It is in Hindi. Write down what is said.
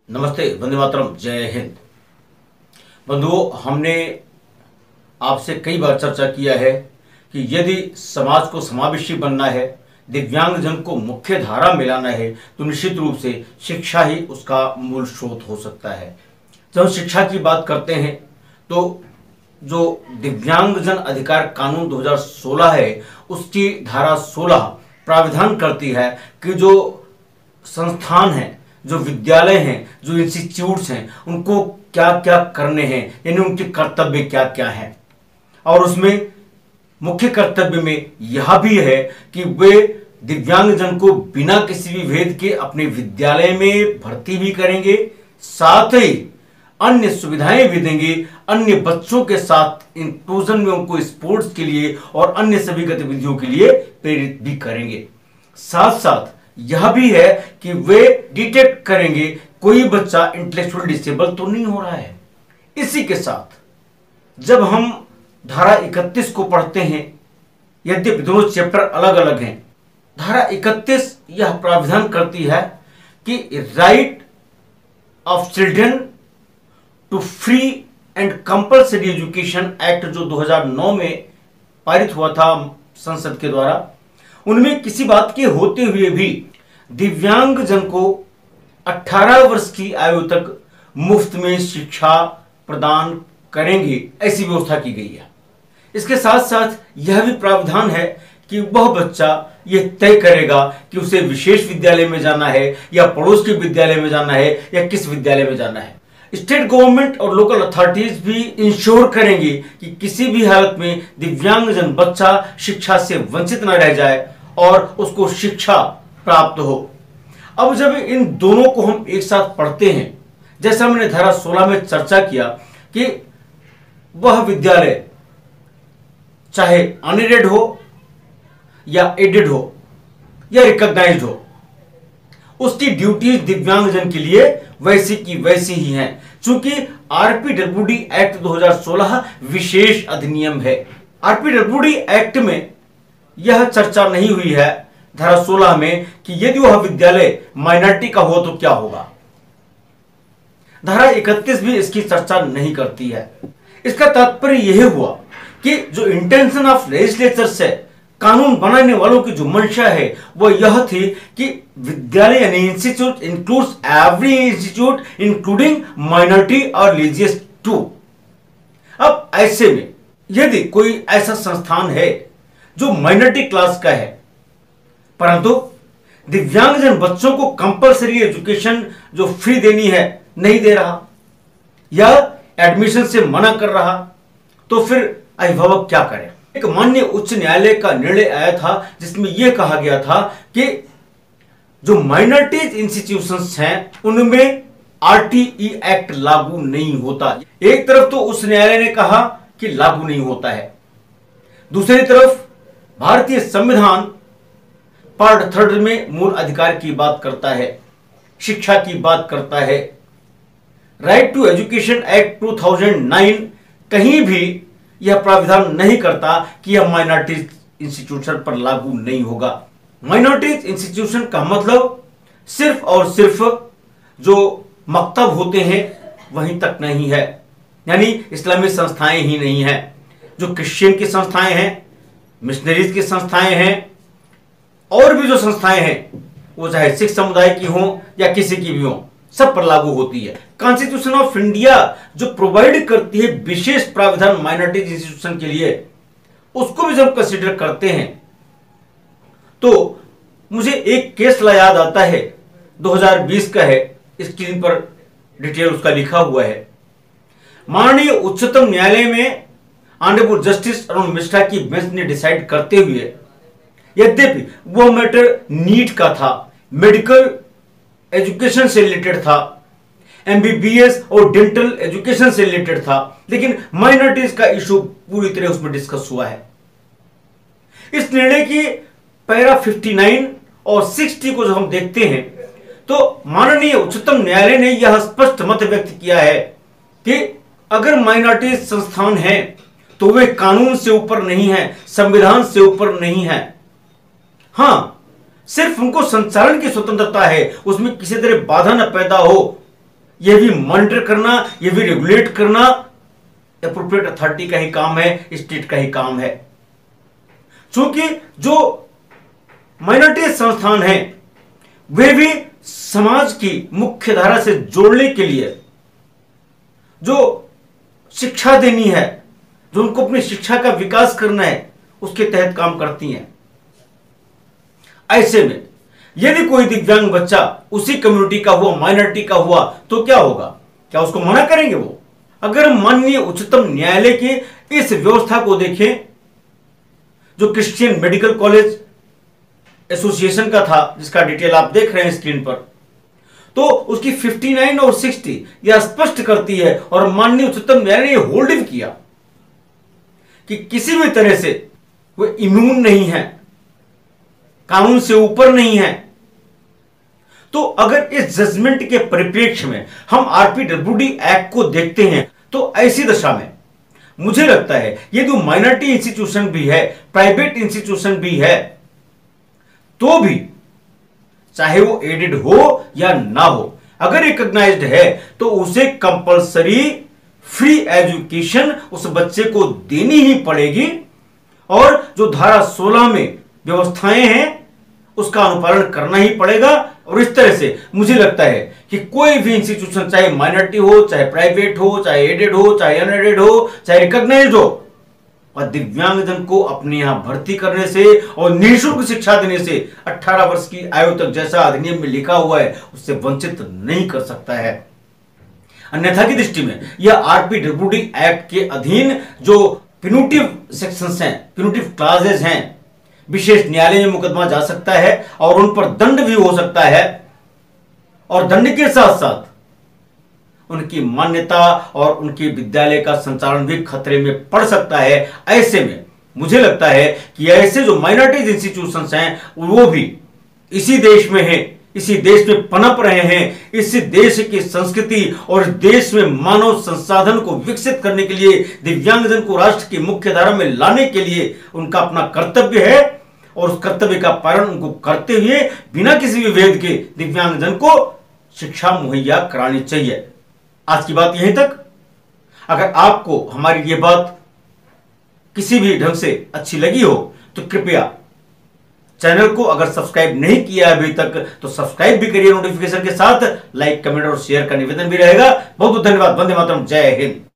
नमस्ते, वंदे मातरम, जय हिंद। बंधुओं, हमने आपसे कई बार चर्चा किया है कि यदि समाज को समावेशी बनना है, दिव्यांगजन को मुख्य धारा में लाना है, तो निश्चित रूप से शिक्षा ही उसका मूल स्रोत हो सकता है। जब हम शिक्षा की बात करते हैं तो जो दिव्यांगजन अधिकार कानून 2016 है, उसकी धारा 16 प्राविधान करती है कि जो संस्थान हैं, जो विद्यालय हैं, जो इंस्टीट्यूट्स हैं, उनको क्या क्या करने हैं, यानी उनके कर्तव्य क्या क्या हैं। और उसमें मुख्य कर्तव्य में यह भी है कि वे दिव्यांगजन को बिना किसी भी भेद के अपने विद्यालय में भर्ती भी करेंगे, साथ ही अन्य सुविधाएं भी देंगे, अन्य बच्चों के साथ इंक्लूजन में उनको स्पोर्ट्स के लिए और अन्य सभी गतिविधियों के लिए प्रेरित भी करेंगे। साथ साथ यह भी है कि वे डिटेक्ट करेंगे कोई बच्चा इंटेलेक्चुअल डिसेबल तो नहीं हो रहा है। इसी के साथ जब हम धारा 31 को पढ़ते हैं, यद्यपि दोनों चैप्टर अलग अलग हैं, धारा 31 यह प्राविधान करती है कि right of children to free and compulsory education act जो 2009 में पारित हुआ था संसद के द्वारा, उनमें किसी बात के होते हुए भी दिव्यांगजन को 18 वर्ष की आयु तक मुफ्त में शिक्षा प्रदान करेंगे, ऐसी व्यवस्था की गई है। इसके साथ साथ यह भी प्रावधान है कि वह बच्चा यह तय करेगा कि उसे विशेष विद्यालय में जाना है या पड़ोस के विद्यालय में जाना है या किस विद्यालय में जाना है। स्टेट गवर्नमेंट और लोकल अथॉरिटीज भी इंश्योर करेंगी कि किसी भी हालत में दिव्यांगजन बच्चा शिक्षा से वंचित न रह जाए और उसको शिक्षा प्राप्त हो। अब जब इन दोनों को हम एक साथ पढ़ते हैं, जैसा हमने धारा 16 में चर्चा किया कि वह विद्यालय चाहे अनएडेड हो या एडेड हो या रिकॉग्नाइज्ड हो, उसकी ड्यूटीज दिव्यांगजन के लिए वैसी की वैसी ही हैं। चूंकि आरपीडब्ल्यूडी एक्ट 2016 विशेष अधिनियम है। आरपीडब्ल्यूडी एक्ट में यह चर्चा नहीं हुई है धारा 16 में कि यदि वह विद्यालय माइनॉरिटी का हो तो क्या होगा। धारा 31 भी इसकी चर्चा नहीं करती है। इसका तात्पर्य यह हुआ कि जो इंटेंशन ऑफ लेजिस्लेचर से कानून बनाने वालों की जो मंशा है वह यह थी कि विद्यालय यानी institute includes every institute including minority और रिलीजियस टू। अब ऐसे में यदि कोई ऐसा संस्थान है जो माइनॉरिटी क्लास का है परंतु दिव्यांगजन बच्चों को कंपलसरी एजुकेशन जो फ्री देनी है नहीं दे रहा या एडमिशन से मना कर रहा, तो फिर अभिभावक क्या करें। एक माननीय उच्च न्यायालय का निर्णय आया था जिसमें यह कहा गया था कि जो माइनॉरिटीज इंस्टीट्यूशंस हैं उनमें आरटीई एक्ट लागू नहीं होता। एक तरफ तो उच्च न्यायालय ने कहा कि लागू नहीं होता है, दूसरी तरफ भारतीय संविधान पार्ट 3 में मूल अधिकार की बात करता है, शिक्षा की बात करता है। राइट टू एजुकेशन एक्ट 2009 कहीं भी यह प्राविधान नहीं करता कि यह माइनॉरिटीज इंस्टीट्यूशन पर लागू नहीं होगा। माइनॉरिटीज इंस्टीट्यूशन का मतलब सिर्फ और सिर्फ जो मकतब होते हैं वहीं तक नहीं है, यानी इस्लामी संस्थाएं ही नहीं है। जो क्रिश्चियन की संस्थाएं हैं, मिशनरीज की संस्थाएं हैं और भी जो संस्थाएं हैं, वो चाहे सिख समुदाय की हो या किसी की भी हो, सब पर लागू होती है। कॉन्स्टिट्यूशन ऑफ इंडिया जो प्रोवाइड करती है विशेष प्रावधान माइनॉरिटीज इंस्टीट्यूशन के लिए, उसको भी जब कंसीडर करते हैं तो मुझे एक केस याद आता है, 2020 का है, स्क्रीन पर डिटेल उसका लिखा हुआ है। माननीय उच्चतम न्यायालय में ऑनरेबल जस्टिस अरुण मिश्रा की बेंच ने डिसाइड करते हुए, यद्यपि वह मैटर नीट का था, मेडिकल एजुकेशन से रिलेटेड था, एमबीबीएस और डेंटल एजुकेशन से रिलेटेड था, लेकिन माइनॉरिटीज का इशू पूरी तरह उसमें डिस्कस हुआ है। इस निर्णय की पैरा 59 और 60 को जब हम देखते हैं तो माननीय उच्चतम न्यायालय ने यह स्पष्ट मत व्यक्त किया है कि अगर माइनॉरिटीज संस्थान है तो वे कानून से ऊपर नहीं है, संविधान से ऊपर नहीं है। हां, सिर्फ उनको संचालन की स्वतंत्रता है, उसमें किसी तरह बाधा न पैदा हो यह भी मॉनिटर करना, यह भी रेगुलेट करना एप्रोप्रिएट अथॉरिटी का ही काम है, स्टेट का ही काम है। क्योंकि जो माइनॉरिटी संस्थान हैं वे भी समाज की मुख्य धारा से जोड़ने के लिए जो शिक्षा देनी है, जो उनको अपनी शिक्षा का विकास करना है, उसके तहत काम करती हैं। ऐसे में यदि कोई दिव्यांग बच्चा उसी कम्युनिटी का हुआ, माइनॉरिटी का हुआ, तो क्या होगा? क्या उसको मना करेंगे वो? अगर माननीय उच्चतम न्यायालय की इस व्यवस्था को देखें, जो क्रिश्चियन मेडिकल कॉलेज एसोसिएशन का था, जिसका डिटेल आप देख रहे हैं स्क्रीन पर, तो उसकी 59 और 60 यह स्पष्ट करती है और माननीय उच्चतम न्यायालय ने होल्ड भी किया कि किसी भी तरह से वो इम्यून नहीं है, कानून से ऊपर नहीं है। तो अगर इस जजमेंट के परिप्रेक्ष्य में हम आरपीडब्ल्यूडी एक्ट को देखते हैं, तो ऐसी दशा में मुझे लगता है ये जो माइनॉरिटी इंस्टीट्यूशन भी है, प्राइवेट इंस्टीट्यूशन भी है, तो भी चाहे वो एडेड हो या ना हो, अगर रिकॉग्नाइज्ड है तो उसे कंपलसरी फ्री एजुकेशन उस बच्चे को देनी ही पड़ेगी और जो धारा 16 में व्यवस्थाएं हैं उसका अनुपालन करना ही पड़ेगा। और इस तरह से मुझे लगता है कि कोई भी इंस्टीट्यूशन, चाहे माइनॉरिटी हो, चाहे प्राइवेट हो, चाहे एडेड हो, चाहे अनएडेड हो, चाहे रिकॉग्नाइज्ड हो, और दिव्यांगजन को अपने यहां भर्ती करने से और निःशुल्क शिक्षा देने से 18 वर्ष की आयु तक, जैसा अधिनियम में लिखा हुआ है, उससे वंचित नहीं कर सकता है। अन्यथा की दृष्टि में यह आरपीडब्ल्यूडी एक्ट के अधीन जो पिनूटिव सेक्शंस हैं, पिनूटिव क्लासेस हैं, विशेष न्यायालय में मुकदमा जा सकता है और उन पर दंड भी हो सकता है, और दंड के साथ साथ उनकी मान्यता और उनके विद्यालय का संचालन भी खतरे में पड़ सकता है। ऐसे में मुझे लगता है कि ऐसे जो माइनॉरिटीज इंस्टीट्यूशंस हैं वो भी इसी देश में हैं, इसी देश में पनप रहे हैं, इसी देश की संस्कृति और देश में मानव संसाधन को विकसित करने के लिए, दिव्यांगजन को राष्ट्र की मुख्य धारा में लाने के लिए उनका अपना कर्तव्य है, और उस कर्तव्य का पालन उनको करते हुए बिना किसी विभेद के दिव्यांगजन को शिक्षा मुहैया करानी चाहिए। आज की बात यहीं तक। अगर आपको हमारी ये बात किसी भी ढंग से अच्छी लगी हो तो कृपया चैनल को अगर सब्सक्राइब नहीं किया अभी तक तो सब्सक्राइब भी करिए नोटिफिकेशन के साथ। लाइक, कमेंट और शेयर का निवेदन भी रहेगा। बहुत बहुत धन्यवाद। वंदे मातरम। जय हिंद।